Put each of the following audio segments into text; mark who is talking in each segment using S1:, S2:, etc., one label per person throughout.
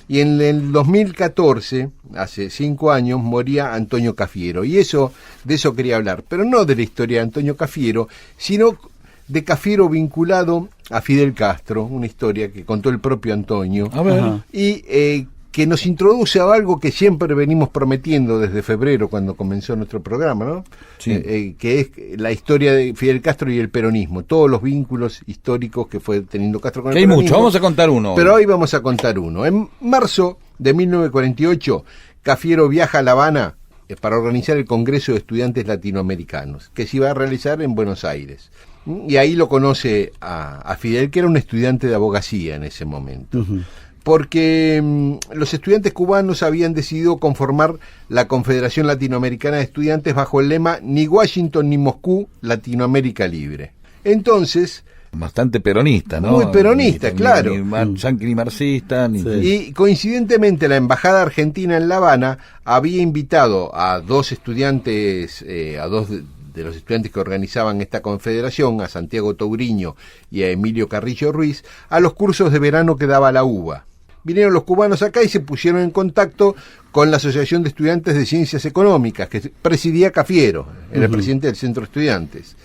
S1: Y en el 2014, hace 5 años, moría Antonio Cafiero. Y de eso quería hablar. Pero no de la historia de Antonio Cafiero, sino de Cafiero vinculado a Fidel Castro, una historia que contó el propio Antonio.
S2: A ver.
S1: Y que nos introduce a algo que siempre venimos prometiendo desde febrero, cuando comenzó nuestro programa, ¿no?
S2: Sí.
S1: Que es la historia de Fidel Castro y el peronismo, todos los vínculos históricos que fue teniendo Castro con el
S2: Hay
S1: peronismo.
S2: mucho, vamos a contar uno.
S1: Pero hoy vamos a contar uno. En marzo de 1948, Cafiero viaja a La Habana para organizar el Congreso de Estudiantes Latinoamericanos, que se iba a realizar en Buenos Aires. Y ahí lo conoce a Fidel, que era un estudiante de abogacía en ese momento. Uh-huh. Porque los estudiantes cubanos habían decidido conformar la Confederación Latinoamericana de Estudiantes bajo el lema "Ni Washington ni Moscú, Latinoamérica libre". Entonces...
S2: Bastante peronista, ¿no?
S1: Muy peronista, claro.
S2: Ni yanqui ni marxista. Ni...
S1: Sí. Y coincidentemente la Embajada Argentina en La Habana había invitado a dos estudiantes, a dos de los estudiantes que organizaban esta confederación, a Santiago Touriño y a Emilio Carrillo Ruiz, a los cursos de verano que daba la UBA. Vinieron los cubanos acá y se pusieron en contacto con la Asociación de Estudiantes de Ciencias Económicas, que presidía Cafiero, era el presidente del Centro de Estudiantes.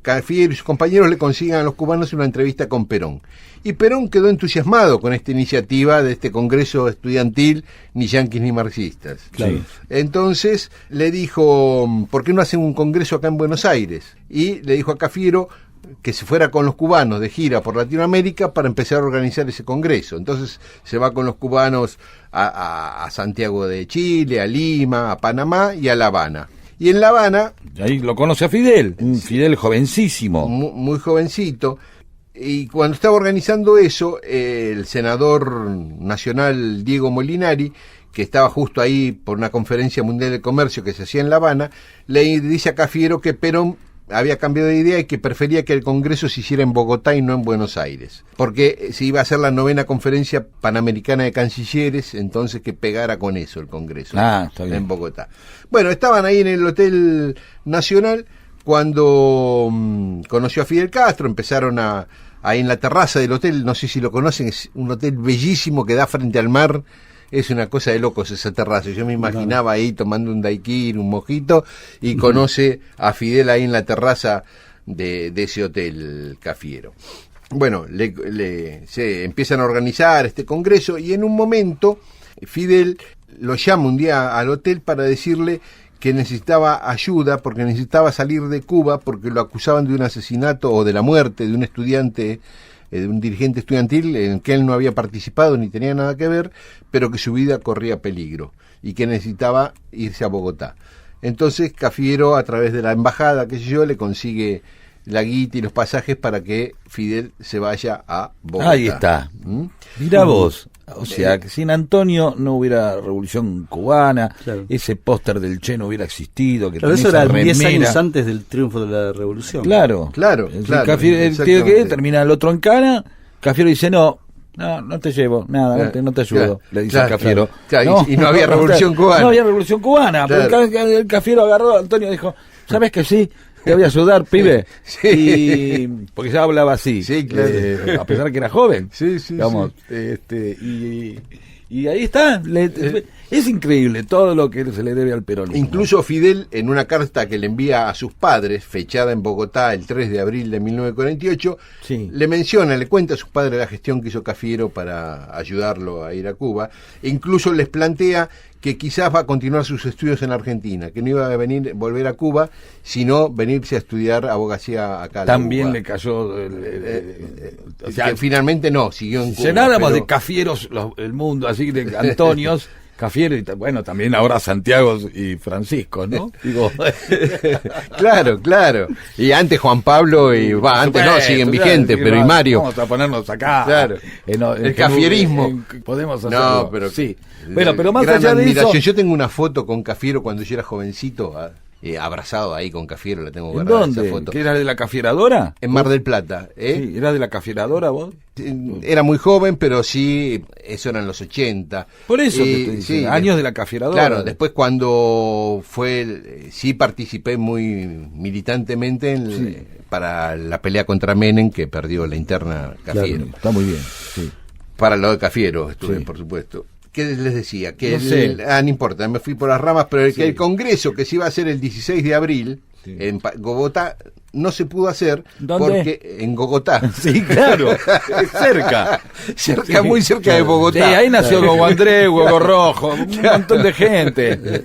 S1: Cafiero y sus compañeros le consiguen a los cubanos una entrevista con Perón. Y Perón quedó entusiasmado con esta iniciativa de este congreso estudiantil, ni yanquis ni marxistas.
S2: Claro.
S1: Entonces le dijo, ¿por qué no hacen un congreso acá en Buenos Aires? Y le dijo a Cafiero que se fuera con los cubanos de gira por Latinoamérica para empezar a organizar ese congreso. Entonces se va con los cubanos a Santiago de Chile, a Lima, a Panamá y a La Habana. Y en La Habana...
S2: Ahí lo conoce a Fidel, un Fidel jovencísimo.
S1: Muy jovencito. Y cuando estaba organizando eso, el senador nacional Diego Molinari, que estaba justo ahí por una conferencia mundial de comercio que se hacía en La Habana, le dice a Cafiero que Perón había cambiado de idea y que prefería que el Congreso se hiciera en Bogotá y no en Buenos Aires, porque se iba a hacer la 9ª conferencia panamericana de cancilleres, entonces que pegara con eso el Congreso
S2: está bien.
S1: En Bogotá. Bueno, estaban ahí en el Hotel Nacional cuando conoció a Fidel Castro, empezaron ahí en la terraza del hotel, no sé si lo conocen, es un hotel bellísimo que da frente al mar. Es una cosa de locos esa terraza. Yo me imaginaba ahí tomando un daiquiri, un mojito, y conoce a Fidel ahí en la terraza de ese hotel Cafiero. Bueno, se empiezan a organizar este congreso y en un momento Fidel lo llama un día al hotel para decirle que necesitaba ayuda porque necesitaba salir de Cuba porque lo acusaban de un asesinato o de la muerte de un estudiante, de un dirigente estudiantil en que él no había participado ni tenía nada que ver, pero que su vida corría peligro y que necesitaba irse a Bogotá. Entonces Cafiero, a través de la embajada, qué sé yo, le consigue la guita y los pasajes para que Fidel se vaya a Bogotá.
S2: Ahí está. Mirá vos. O sea, que sin Antonio no hubiera revolución cubana, claro. Ese póster del Che no hubiera existido. Que
S3: claro, eso era 10 años antes del triunfo de la revolución.
S1: Claro.
S2: El tío que termina el otro en Cana, Cafiero dice, no te llevo, nada, no te ayudo,
S1: claro,
S2: le dice Cafiero.
S1: Claro, no, y no había revolución cubana.
S2: No había revolución cubana, claro. Pero el Cafiero agarró a Antonio y dijo, ¿sabes que sí? Te voy a ayudar, pibe. Sí. Y porque ya hablaba así,
S1: sí, claro.
S2: A pesar que era joven.
S1: Sí,
S2: digamos,
S1: sí.
S2: Y ahí está. Es increíble todo lo que se le debe al peronismo.
S1: Incluso Fidel, en una carta que le envía a sus padres, fechada en Bogotá el 3 de abril de 1948, le menciona, le cuenta a sus padres la gestión que hizo Cafiero para ayudarlo a ir a Cuba. E incluso les plantea que quizás va a continuar sus estudios en Argentina, que no iba a volver a Cuba, sino venirse a estudiar abogacía acá.
S2: También le cayó...
S1: o sea, finalmente no, siguió en Cuba.
S2: Llenáramos de Cafieros el mundo, así de Antonios, Cafiero, y bueno, también ahora Santiago y Francisco, ¿no? Digo...
S1: Claro. Y antes Juan Pablo y... antes no, siguen vigentes, pero y Mario.
S2: Vamos a ponernos acá.
S1: Claro. El cafierismo.
S2: Podemos hacerlo.
S1: No, pero...
S2: Sí. Bueno, pero más allá de eso...
S1: Yo tengo una foto con Cafiero cuando yo era jovencito, abrazado ahí con Cafiero, la tengo guardada.
S2: ¿En dónde?
S1: Esa foto.
S2: ¿Que era de la cafieradora?
S1: En Mar del Plata.
S2: Sí, ¿era de la cafieradora vos?
S1: Era muy joven, pero sí, eso eran los 80.
S2: Por eso te estoy diciendo, años de la cafieradora.
S1: Claro, después cuando sí participé muy militantemente para la pelea contra Menem, que perdió la interna Cafiero.
S2: Claro, está muy bien, sí.
S1: Para lo de Cafiero estuve,
S2: Sí.
S1: por supuesto. ¿Qué les decía? Que
S2: No sé.
S1: no importa, me fui por las ramas, pero que el congreso que se iba a hacer el 16 de abril
S2: Sí.
S1: en Bogotá no se pudo hacer.
S2: ¿Dónde?
S1: Porque en Bogotá.
S2: Sí, claro, es cerca.
S1: Cerca, muy cerca de Bogotá.
S2: Sí, ahí nació Gogo Andrés, Gogo Rojo, un montón de gente.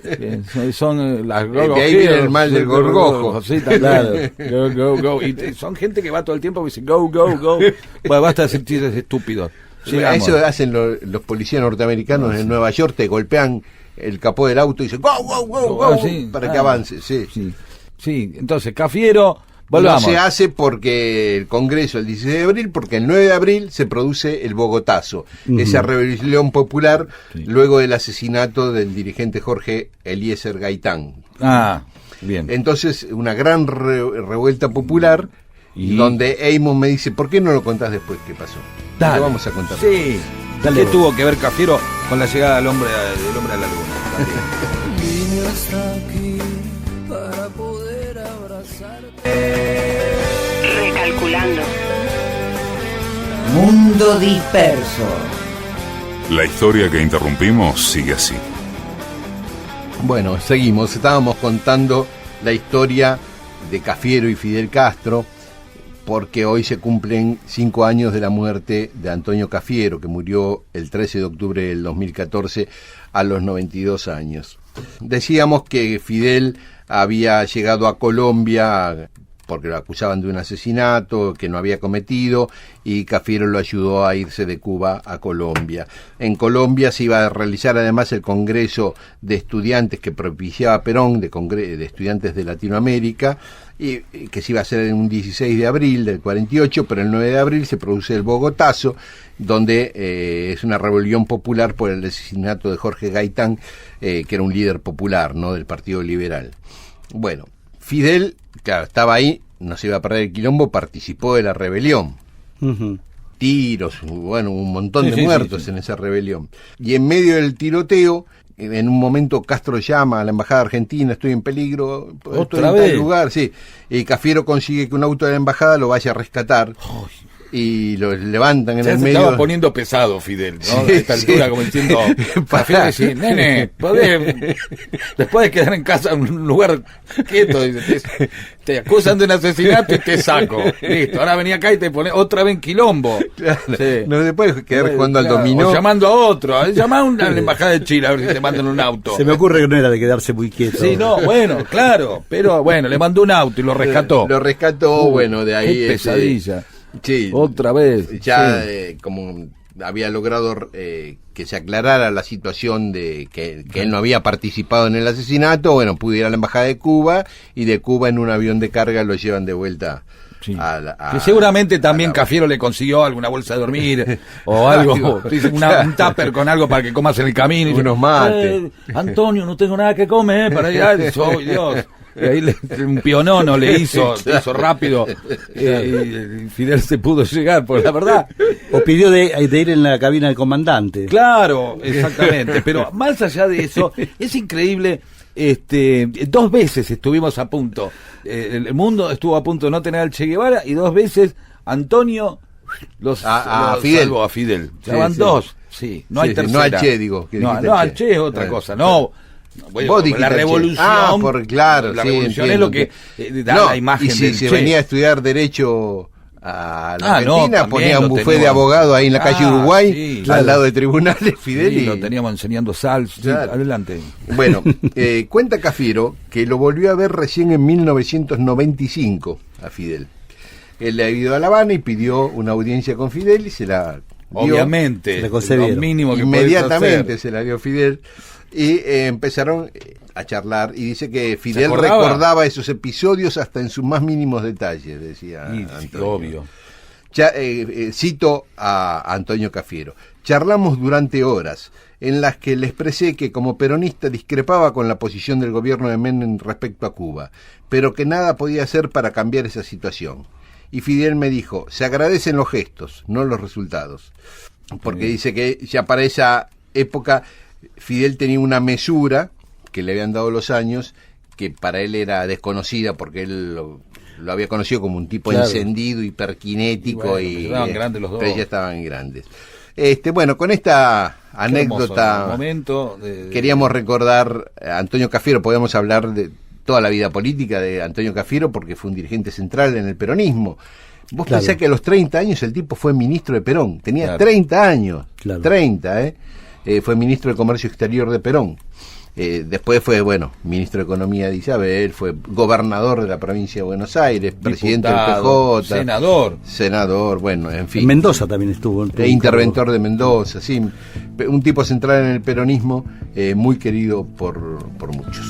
S2: Son las Gogo
S1: De ahí viene el mal del gorgojo.
S2: Sí, claro. Go, go, go. Y son gente que va todo el tiempo y dice go, go, go. Bueno, basta de sentirse estúpidos. Sigamos.
S1: Eso hacen los policías norteamericanos en Nueva York, te golpean el capó del auto y dicen go, go, go, go,
S2: Ah, sí.
S1: para que avance. Sí.
S2: Sí, sí. Entonces, Cafiero, volvamos.
S1: No se hace porque el Congreso el 16 de abril, porque el 9 de abril se produce el Bogotazo, esa rebelión popular luego del asesinato del dirigente Jorge Eliezer Gaitán.
S2: Ah, bien.
S1: Entonces, una gran revuelta popular,
S2: Y-
S1: donde Eamon me dice, ¿por qué no lo contás después qué pasó?
S2: Dale.
S1: Lo vamos a contar.
S2: Sí. ¿Qué tuvo que ver Cafiero con la llegada del hombre a la luna?
S4: Vine hasta aquí para poder abrazarte.
S5: Recalculando.
S6: Mundo disperso.
S7: La historia que interrumpimos sigue así.
S1: Bueno, seguimos. Estábamos contando la historia de Cafiero y Fidel Castro, porque hoy se cumplen 5 años de la muerte de Antonio Cafiero, que murió el 13 de octubre del 2014 a los 92 años. Decíamos que Fidel había llegado a Colombia porque lo acusaban de un asesinato que no había cometido, y Cafiero lo ayudó a irse de Cuba a Colombia. En Colombia se iba a realizar además el Congreso de Estudiantes que propiciaba Perón, de estudiantes de Latinoamérica, y que se iba a hacer en un 16 de abril del 48, pero el 9 de abril se produce el Bogotazo, donde es una rebelión popular por el asesinato de Jorge Gaitán, que era un líder popular, ¿no?, del Partido Liberal. Bueno, Fidel, claro, estaba ahí, no se iba a perder el quilombo, participó de la rebelión. Tiros, bueno, un montón de muertos en esa rebelión. Y en medio del tiroteo, en un momento Castro llama a la embajada argentina, estoy en peligro, estoy
S2: ¿Otra
S1: en
S2: vez?
S1: tal lugar, sí. Y Cafiero consigue que un auto de la embajada lo vaya a rescatar. Y lo levantan en
S2: Ya
S1: el
S2: se
S1: medio.
S2: estaba poniendo pesado Fidel, ¿no?
S1: Sí,
S2: A esta
S1: sí.
S2: altura, como diciendo, Cafiero dice, nene, podés, después de quedar en casa en un lugar quieto, dice, te acusan de un asesinato y te saco. Listo, ahora vení acá y te pones otra vez en quilombo.
S1: Claro,
S2: Sí.
S1: no se puede quedar jugando al
S2: Claro,
S1: dominó.
S2: o llamando a otro, llamá a la embajada de Chile a ver si te mandan un auto.
S3: Se me ocurre que no era de quedarse muy quieto.
S2: Sí, no, bueno, claro, pero bueno, le mandó un auto y lo rescató.
S1: Lo rescató, bueno, de ahí.
S2: Qué pesadilla.
S1: Sí,
S2: Otra vez.
S1: ya
S2: sí.
S1: como había logrado que se aclarara la situación de que él no había participado en el asesinato, bueno, pudo ir a la embajada de Cuba, y de Cuba en un avión de carga lo llevan de vuelta.
S2: Sí.
S1: A
S2: Que seguramente también
S1: a la-
S2: Cafiero le consiguió alguna bolsa de dormir o algo, un tupper con algo para que comas en el camino. Y dice,
S1: Unos mates.
S2: Antonio, no tengo nada que comer para ir. Ay, ¡oh, Dios! Y ahí un pionono le hizo rápido. Y Fidel se pudo llegar, por la verdad.
S3: O pidió de ir en la cabina del comandante.
S2: Claro, exactamente. Pero más allá de eso, es increíble. 2 veces estuvimos a punto. El mundo estuvo a punto de no tener al Che Guevara, y 2 veces Antonio los
S1: A Fidel.
S2: salvó a Fidel. Ya
S1: Sí,
S2: van
S1: sí.
S2: 2. Sí, no hay
S1: Sí, sí,
S2: tercera.
S1: no al Che, digo, que
S2: No,
S1: dijiste
S2: no,
S1: al
S2: al
S1: Che.
S2: Che es otra cosa. No. Bueno,
S1: Vos
S2: la
S1: dijiste al Che.
S2: revolución.
S1: Ah, claro,
S2: la
S1: sí,
S2: revolución
S1: entiendo
S2: es lo que da
S1: No,
S2: la imagen
S1: y si
S2: del
S1: se
S2: Che.
S1: venía a estudiar Derecho a la
S2: Ah, no,
S1: Argentina,
S2: también
S1: ponía un
S2: lo
S1: bufé
S2: teníamos.
S1: de abogado ahí en la calle Uruguay,
S2: Sí,
S1: al
S2: claro.
S1: lado de tribunales, Fidel.
S2: Sí,
S1: y
S2: lo teníamos enseñando sal. Sí,
S1: Claro.
S2: adelante.
S1: Bueno, cuenta Cafiero que lo volvió a ver recién en 1995 a Fidel. Él le ha ido a La Habana y pidió una audiencia con Fidel y se la dio.
S2: Obviamente,
S3: Se la concedieron.
S2: lo mínimo que podés
S1: Inmediatamente
S2: hacer.
S1: se la dio Fidel, y empezaron a charlar, y dice que Fidel
S2: acordaba?
S1: recordaba esos episodios hasta en sus más mínimos detalles, decía
S2: Sí,
S1: Antonio.
S2: obvio.
S1: Cito a Antonio Cafiero: charlamos durante horas en las que le expresé que como peronista discrepaba con la posición del gobierno de Menem respecto a Cuba, pero que nada podía hacer para cambiar esa situación. Y Fidel me dijo, se agradecen los gestos, no los resultados. Porque dice que ya para esa época Fidel tenía una mesura que le habían dado los años, que para él era desconocida, porque él lo había conocido como un tipo
S2: Claro.
S1: encendido, hiperkinético,
S2: Y bueno, pero estaban grandes los dos.
S1: pero ya estaban grandes. Bueno, con esta
S2: Qué
S1: anécdota
S2: hermoso momento
S1: queríamos recordar a Antonio Cafiero. Podíamos hablar de toda la vida política de Antonio Cafiero porque fue un dirigente central en el peronismo. Vos
S3: Claro.
S1: pensás que a los 30 años el tipo fue ministro de Perón, tenía
S2: Claro.
S1: 30 años,
S3: Claro.
S1: 30, fue ministro de Comercio Exterior de Perón. Después fue, ministro de Economía de Isabel, fue gobernador de la provincia de Buenos Aires, presidente del
S2: diputado,
S1: PJ,
S2: senador.
S1: bueno, en fin.
S3: En Mendoza también estuvo.
S1: Interventor de Mendoza, sí, un tipo central en el peronismo, muy querido por muchos.